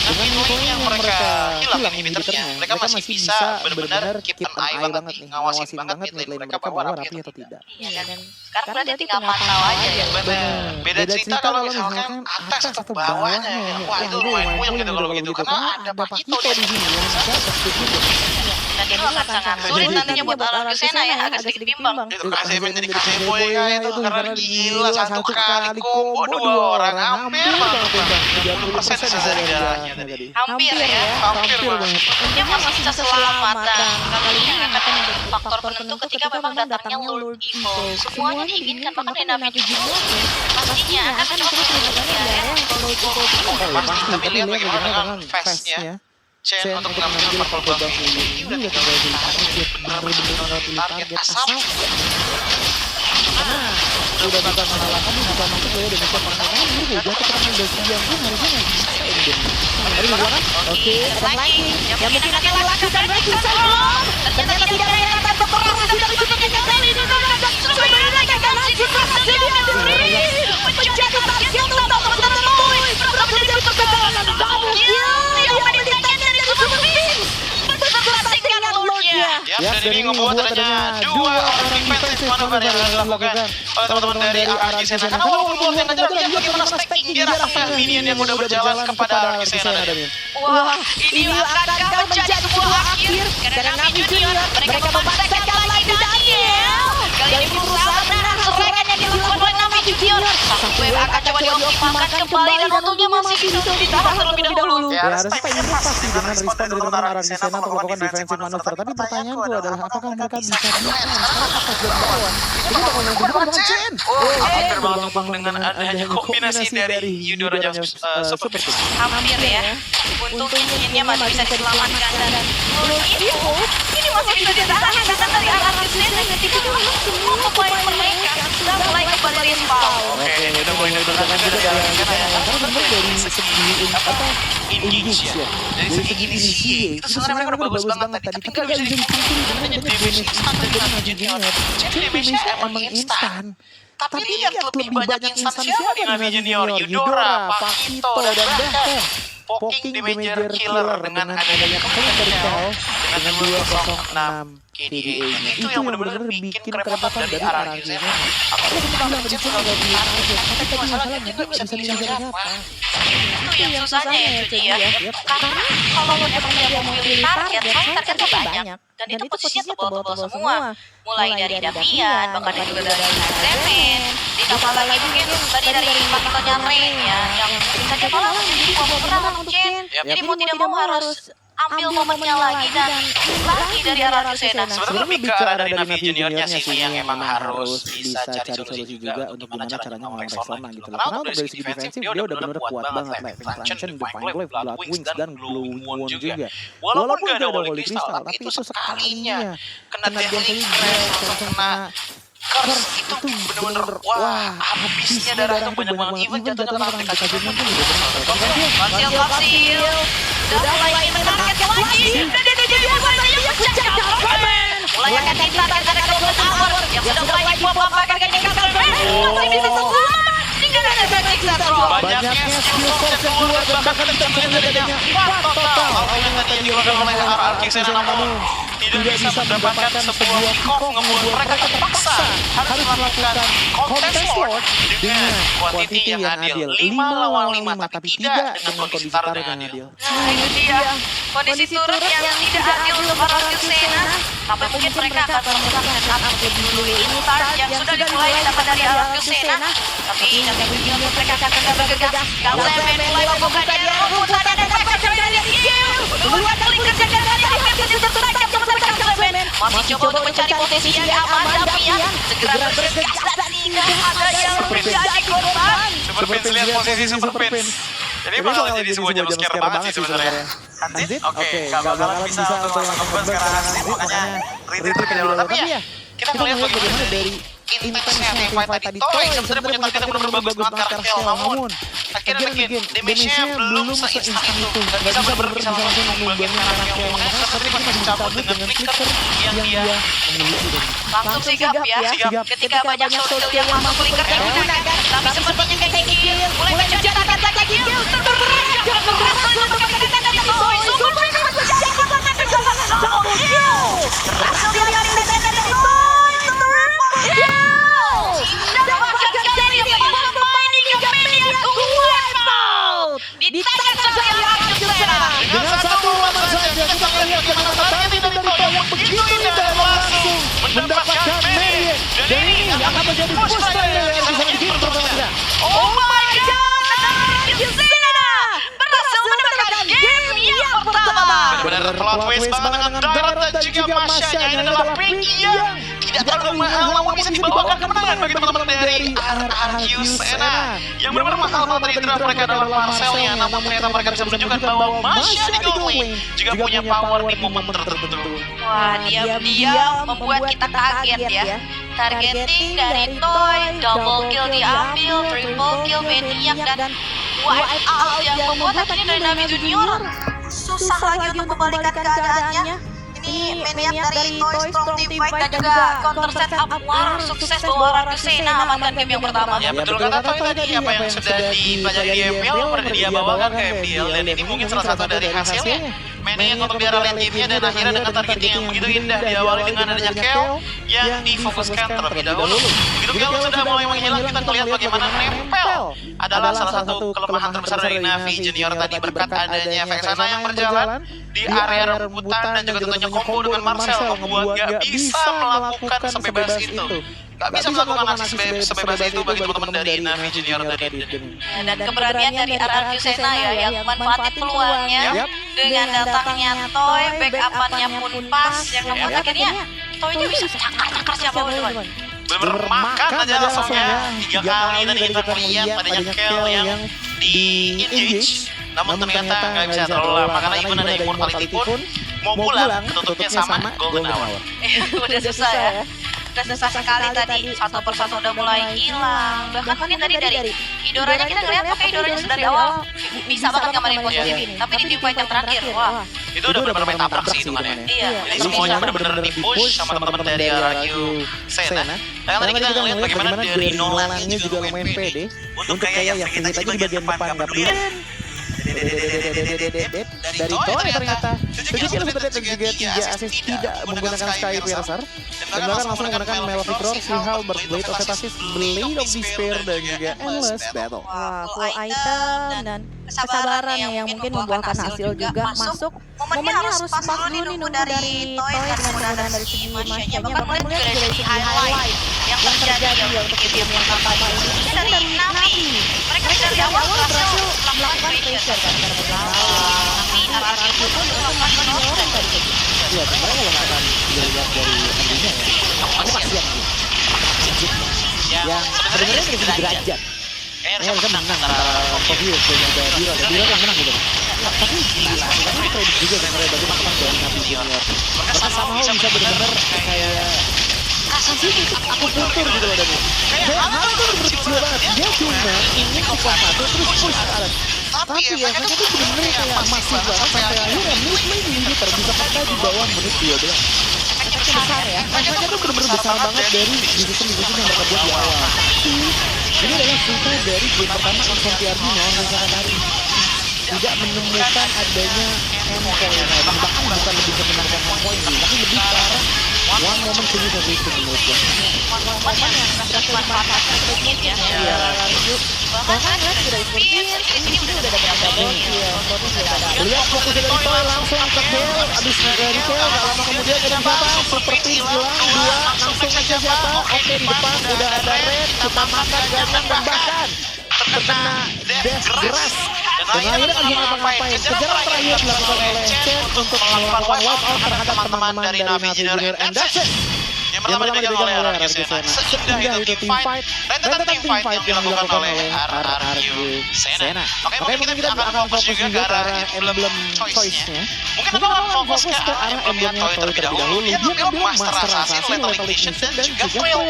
Dengan poin yang mereka hilang inhibitornya, mereka masih bisa benar-benar keep an eye banget nih, ngawasin banget nih lane mereka bawa rapi atau tidak. Iya, dan sekarang berarti tinggal pantau aja ya. Beda cerita kalau misalkan atas atau bawahnya. Wah itu lumayan puyeng gitu kalau gitu, karena ada Pak Hito di sini yang bisa substitute. dan itu akan sangat sulit nantinya buat Argentina ya, agak sedikit timbang. Itu Kaseboy jadi Kaseboy ya itu karena gila satu kali combo dua orang hampir banget Bang. 30% sisa jaraknya tadi. Hampir ya. Hampir banget. Dia masih bisa selamat dan kali ini akan menjadi faktor penentu ketika memang datangnya Lord Evil. Semuanya diinginkan, bahkan Navi Junior pastinya akan terus berjalan ya. Pasti kita lihat bagaimana dengan face-nya Chen untuk mengambil purple buff ini udah tinggal di benar-benar target asal. Karena udah bukan masalah kamu bukan masuk ya dan bisa permainan ini kayak jatuh karena udah siang pun harusnya nggak bisa ini. Tadi gimana kan? Oke, datang lagi. Ya mungkin akan dilakukan Rexon belum. Ternyata tidak menyerang peperang sudah cukup kali ini dan sesuai lagi kan lanjut berhasil diaduri. Menjadi target utama Boy. Berapa menjadi kegagalan double kill. Yang menitanya dari Super Prince. Bersaing Lordnya. Ya, dan ini membuat adanya dua orang defensive manuver yang dilakukan oleh teman-teman dari RRQ Sena. Karena walaupun buatnya aja lihat bagaimana stacking dia rasa minion yang udah berjalan kepada RRQ Sena. Wah, ini akankah menjadi sebuah akhir? Karena Navi Junior mereka memaksakan lagi Daniel. Kali ini berusaha menahan serangan yang dilakukan oleh Navi Junior. Sampai akan coba dioptimalkan kembali dan untungnya masih bisa ditahan terlebih dahulu. Ya harusnya pengen pasti dengan respon dari teman-teman RRQ Sena untuk melakukan defensive manuver. Tapi pertanyaanku adalah apakah mereka bisa bertahan atas dan bawah? Ini bakal yang kedua dengan Chen. Hampir banget Bang dengan adanya kombinasi dari Yudora dan Super Prince. Hampir ya. Untungnya Jinnya masih bisa diselamatkan dan Lord Evil ini masih bisa ditahan datang dari arah Sena ketika semua pemain mereka sudah mulai kembali respawn. Oke, udah mulai berjalan juga dari Sena ya. Karena benar dari segi Engage ya. Dari segi initiate itu sebenarnya mereka udah bagus banget tadi. Tapi nggak bisa dipungkiri dengan adanya damage instan dari Navi Junior. Jadi damage-nya emang instan. Tapi lihat lebih banyak instan siapa di Navi Junior? Yudora, Pakito, dan bahkan Poking Damager Killer dengan adanya kekayaan dari Kel dengan 206 KDA-nya. Itu yang benar-benar bikin kerepatan dari RRQ Sena. Apalagi kita bilang tadi cuma nggak bisa target, tapi tadi masalahnya dia nggak bisa milih siapa. Itu yang susahnya ya Judi ya. Karena kalau lo emang dia mau pilih target, targetnya banyak. Dan itu posisinya tebal-tebal semua. Mulai dari Davian, bahkan juga dari Remen. Ditambah lagi mungkin tadi dari Pakitonya Rain ya. Yang saja malah menjadi pemeran untuk Chen. Jadi mau tidak mau harus ambil momennya lagi dan lagi dari RRQ Sena. Sebenarnya lebih ke arah dari Navi Juniornya sih yang emang harus bisa cari solusi juga untuk gimana caranya ngelawan Rexona gitu loh. Karena untuk dari segi defensif dia udah benar-benar kuat banget. Lightning Function, Divine Glaive, Blood Wings, dan Glowing Wand juga. Walaupun gak ada Holy Crystal, tapi itu sekalinya kena Deadly Grace, kena Curse itu bener-bener wah habisnya darah itu banyak banget. Even jatuh dalam arti kajian pun juga Kapsil sudah mulai menarget lagi dan dia mulai akan ditarget ada Golden Hour yang sudah mulai dibuat pakai Kapsil masih bisa selamat tinggal ada Sixer Drop. Banyaknya skill force yang keluar dan bahkan kita melihat adanya total yang tadi dilakukan oleh RRQ Sena namun tidak bisa mendapatkan sebuah pick-off membuat mereka terpaksa harus melakukan contest Lord dengan quantity yang adil 5 lawan 5 tapi tidak dengan kondisi taruh yang adil. Nah itu dia kondisi turun yang tidak adil untuk RRQ Sena. Tapi mungkin mereka akan melakukan setup lebih dulu ini start yang sudah dimulai dapat dari RRQ Sena. Tapi mereka akan bergegas. Galemen mulai membuka dia rumput ada pressure dari skill. Dua kali kerja dari defense tertangkap bersama Galemen. Masih coba untuk mencari posisi yang aman Davian. Segera bergegas dan tidak ada yang menjadi korban. Super Prince lihat posisi Super Prince. Jadi malah jadi sebuah jump scare banget sih sebenarnya. Hanzit? Oke, gak bakalan bisa untuk langsung korban sekarang Hanzit. Makanya retreat terlebih dahulu. Tapi ya, kita ngeliat bagaimana dari intensnya teamfight tadi Toy yang sebenarnya punya target yang benar-benar bagus banget Karkel. Namun, akhirnya damage-nya belum seinstan itu. Gak bisa benar-benar bisa langsung mengubahnya Karkel. Makanya seperti masih dicabut dengan flicker yang dia memiliki. Langsung sigap ya. Ketika banyak soul yang masuk flicker digunakan. Tapi sepertinya kayak kill. Mulai mencoba target lagi. Terberat. Jangan menggerakkan untuk menggunakan Toy. Super Prince menjaga banget dengan double kill. Langsung dilihat dari Toy. Dapatkan dari pemain Liga Media Wipeout. Ditarik oleh RRQ Sena. Dengan satu lawan saja kita melihat bagaimana target dari Toy yang akan menjadi push dari RG game pertama kita. Oh my god, Yuzena berhasil menangkan game yang pertama. Benar-benar plot twist banget dengan Dairat dan juga Masha. Ini adalah pick yang tidak terlalu mahal, namun bisa dibawakan kemenangan bagi teman-teman dari RRQ Sena. Yang benar-benar mahal banget dari draft mereka adalah Marcelnya, namun ternyata mereka bisa menunjukkan bahwa Masha di gold lane juga punya power di momen tertentu. Wah, diam-diam membuat kita kaget ya. Targeting dari Toy, double kill diambil, triple kill Maniac, dan wipe out yang membuat akhirnya dari Navi Junior susah lagi untuk membalikan keadaannya. Ini Maniac dari Toy strong team fight dan juga counter set up war sukses bawa RRQ Sena amankan game yang pertama. Ya betul kata Toy tadi, apa yang sudah dipelajari di MPL dia bawakan ke MPL, dan ini mungkin salah satu dari hasilnya. Maniac untuk biar lane game-nya, dan akhirnya dengan targeting yang begitu indah diawali dengan adanya Kale yang difokuskan terlebih dahulu. Begitu Kale sudah mulai menghilang, kita melihat bagaimana nempel adalah salah satu kelemahan terbesar dari Navi Junior tadi, berkat adanya Vexana yang berjalan di area rebutan dan juga tentunya combo dengan Marcel membuat gak bisa melakukan sebebas itu. Gak bisa melakukan aksi sebebas itu bagi teman-teman dari Navi Junior tadi. Dan keberanian dari RRQ Sena ya yang manfaatin peluangnya dengan datangnya Toy, backup-annya pun pas yang membuat akhirnya Toy-nya bisa cakar-cakar siapa teman. Bener-bener makan aja langsungnya. 3 kali tadi kita melihat adanya Kale yang di engage, namun ternyata nggak bisa terlalu lama karena even ada immortality pun mau pulang ketutupnya sama golden hour. Udah susah ya. Udah susah sekali tadi, satu persatu udah mulai hilang. Bahkan mungkin tadi dari Idoranya kita ngeliat oke Idoranya dari awal bisa banget ngamarin posisi ini. Tapi di teamfight yang terakhir, wah itu udah benar-benar main tabrak sih hitungannya. iya. Jadi semuanya benar-benar di-push sama teman-teman dari RRQ Sena. Dan tadi kita ngeliat bagaimana dari Nolannya juga lumayan pede untuk kayak yang kita di bagian depan nggak peduli. Dari Toy ternyata 7 kill sudah dan juga 3 assist tidak menggunakan Sky Piercer, dan bahkan langsung menggunakan Melodic Roar, si Halberd, Blade of Stasis, Blade of Despair, dan juga Endless Battle. Wah, full item dan kesabaran yang mungkin membuahkan hasil juga masuk. Momennya harus pas dulu nih nunggu dari Toy dan kemudian dari segi Masya-nya. Bahkan melihat juga dari segi highlight yang terjadi untuk game yang pertama ini. Ini dari Navi. Mereka dari awal berhasil melakukan pressure kan karena tapi RRQ pun melakukan orang tadi. Iya, sebenarnya kalau misalkan dilihat dari endingnya ya, aku pasti yang sebenarnya dari segi derajat ya bisa menang antara Focus dan juga Biro yang menang gitu. Tapi ini kredit juga sebenarnya bagi teman-teman dari Navi Junior. Mereka sama bisa benar-benar kayak rasa sih aku puntur gitu loh Dani. Kayak hal itu berbeda banget. Dia cuma ingin ke satu terus push ke atas. Tapi ya mereka tuh bener-bener kayak masih banget sampai akhirnya mid-lane ini bisa pakai di bawah menit 12. Efeknya besar ya. Efeknya tuh bener-bener besar banget dari decision yang mereka buat di awal. Ini adalah cerita dari game pertama Exxon TRG non misalkan hari tidak menemukan adanya endpoint. Bahkan bukan lebih ke menangkan endpoint sih, tapi lebih ke arah one moment to use itu menurut gue. Momen yang berhasil dimanfaatkan mungkin ya. Bahkan lihat sudah seperti ini udah ada double kill. Lihat fokus dari Toy langsung ke Kale, abis dari Kale gak lama kemudian ada siapa? Super Pig hilang 2, langsung aja siapa? Oke di depan udah ada Red, kita makan ganyang dan bahkan terkena Death Grass. Dan akhirnya kan bisa ngapain? Kejaran terakhir dilakukan oleh Chen untuk melakukan wipe out terhadap teman-teman dari Navi Junior, and that's it. Yang pertama dipegang oleh RRQ Sena. Seindah itu team fight, rentetan team fight yang dilakukan oleh RRQ Sena. Oke, mungkin kita akan fokus juga ke arah emblem choice-nya. Mungkin kita akan fokus ke arah emblemnya Toy terlebih dahulu. Dia ngambil Master Assassin, Lethal Ignition, dan juga Foil.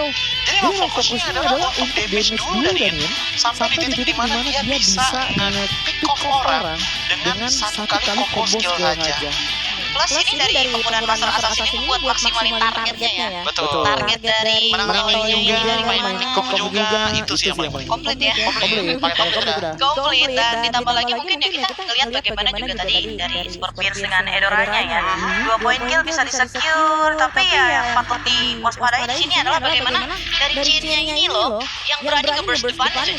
Jadi fokusnya adalah untuk damage dulu dari sampai di titik dimana dia bisa nge-pick off orang dengan satu kali combo skill aja. Plus ini dari penggunaan Master Assassin ini buat maksimalin targetnya ya. Betul. Target dari menang juga, dari main pick-off juga, itu sih yang paling penting. komplit ya. Komplit dan ditambah lagi mungkin ya kita lihat bagaimana juga tadi dari Scorpions dengan Edoranya ya. 2 poin kill bisa di-secure, tapi ya yang patut diwaspadai di sini adalah bagaimana dari Jin-nya ini loh yang berani nge-burst depannya.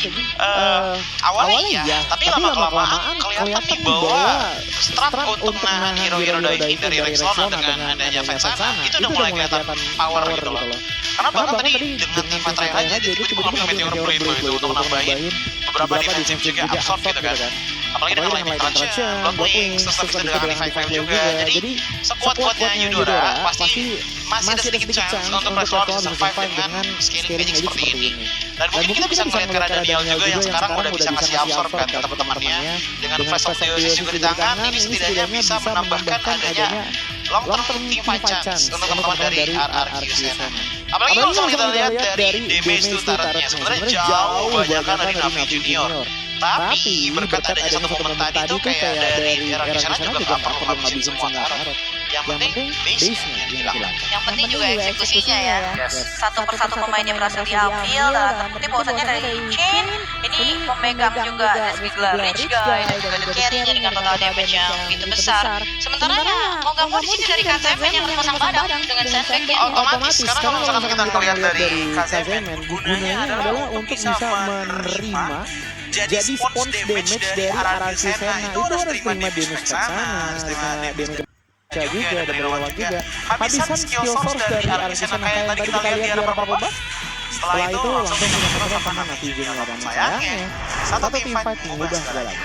Awalnya iya, tapi lama-kelamaan kelihatan nih bahwa strat untuk menahan hero-hero dari Rexona dengan adanya Vexana itu udah mulai kelihatan power gitu loh. Karena bahkan tadi dengan Tifa try aja dia tiba-tiba ngambil Meteor Blade itu untuk nambahin beberapa defensive juga absorb gitu kan. Apalagi dengan Lightning Interaction, Bloodwings, terus habis itu dengan Revive Flame juga. Jadi sekuat-kuatnya Eudora pasti masih ada sedikit chance untuk Rexona bisa survive dengan scaling magic seperti ini. Dan mungkin kita bisa melihat karena Daniel juga yang sekarang udah bisa ngasih absorb kan ke teman-temannya dengan Flash of Theosis juga di tangan, ini setidaknya bisa menambahkan adanya long term team fight chance untuk teman-teman dari RRQ sana. Apalagi kalau misalnya kita lihat dari damage to turretnya sebenarnya jauh banyakan dari Navi Junior. Tapi berkat adanya satu momen tadi tuh kayak dari RRQ sana juga gak perlu ngabisin semua turret. Yang penting base-nya yang dihilangkan. Yang penting juga eksekusinya ya. Satu persatu pemainnya berhasil diambil dan terbukti bahwasannya dari Chain ini memegang juga Swigler Rich Guy dan juga The Carry dengan total damage yang begitu besar. Sementara ya mau gak mau di sini dari KCMN yang pasang badan dengan sandbag-nya. Otomatis karena kalau misalkan kita melihat dari KCMN gunanya adalah untuk bisa menerima jadi spons damage dari RRQ Sena. Itu harus terima damage ke sana, terima damage juga dari lawan juga. Habisan skill source dari RRQ Sena kayak tadi kita lihat di Arapa Boba. Setelah itu langsung menyebabkan sama Navi Junior dan sayangnya satu team fight mengubah segalanya.